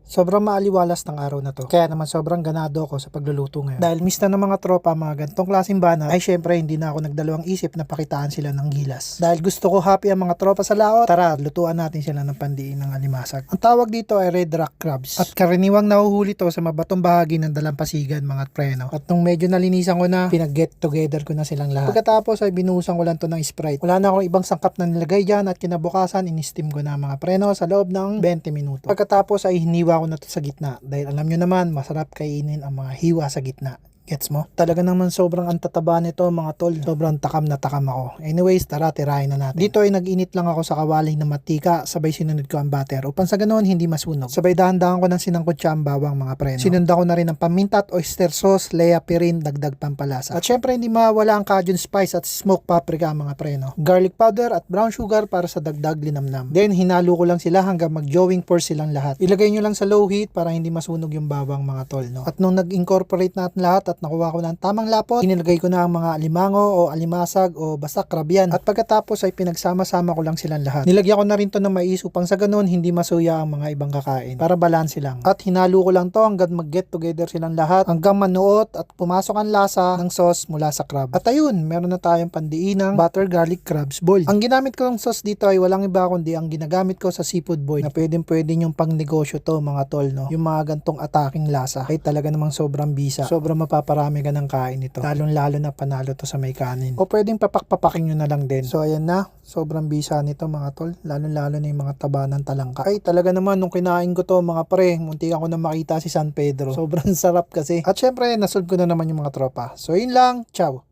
Sobrang maaliwalas ng araw na to. Kaya naman sobrang ganado ako sa pagluluto ngayon. Dahil miss na ng mga tropa mga gantong klaseng banat, ay syempre hindi na ako nagdalawang isip na pakitaan sila ng gilas. Dahil gusto ko happy ang mga tropa sa laot, tara lutuan natin sila ng pandiin ng alimasag. Ang tawag dito ay red rock crabs. At karaniwang nahuhuli to sa mabatong bahagi ng dalampasigan mga preno. At nung medyo nalinisan ko na, pinag-get together ko na silang lahat. Pagkatapos ay binuhusan ko lang to ng Sprite. Wala na akong ibang sangkap na nilagay dyan at kinabukasan in-steam ko na mga preno sa loob ng 20 minuto. Pagkatapos ay hiniwa ko na to sa gitna dahil alam nyo naman masarap kainin ang mga hiwa sa gitna. Gets mo? Talaga naman sobrang antataba nito mga tol. Sobrang takam na takam ako. Anyways, tara tirahin na natin. Dito ay nag-init lang ako sa kawali na matika, sabay sinunod ko ang butter. Upang sa ganoon hindi masunog. Sabay dahan-dahan ko ng sinangkot siya ang bawang mga preno. Sinunda ko na rin ang paminta at oyster sauce, lea pirin, dagdag pampalasa. At syempre hindi mawala ang Cajun spice at smoked paprika mga preno. Garlic powder at brown sugar para sa dagdag linamnam. Then hinalo ko lang sila hanggang mag-jowing pour silang lahat. Ilagay nyo lang sa low heat para hindi masunog yung bawang mga tol. No? At nung nag-incorporate natin lahat at nakuha ko na ang tamang lapot, inilagay ko na ang mga alimango o alimasag o basta crab yan. At pagkatapos ay pinagsama-sama ko lang silang lahat. Nilagyan ko na rin to ng mais upang sa ganun hindi masuya ang mga ibang kakain para balanse lang. At hinalo ko lang to hanggang mag-get together silang lahat hanggang manuot at pumasok ang lasa ng sauce mula sa crab. At ayun, meron na tayong pandiinang butter garlic crabs boil. Ang ginamit ko ng sauce dito ay walang iba kundi ang ginagamit ko sa seafood boil na pwede yung pang negosyo to mga tol, no? Yung mga gantong ataking lasa ay talaga namang sobrang bisa. Sobrang mapaparami ka ng kain ito. Lalong-lalo na panalo to sa may kanin. O pwedeng papak-papakin nyo na lang din. So ayan na, sobrang bisa nito mga tol. Lalong-lalo na yung mga taba ng talangka. Ay talaga naman nung kinain ko to mga pre, munti ako na makita si San Pedro. Sobrang sarap kasi. At syempre, nasolve ko na naman yung mga tropa. So yun lang, ciao!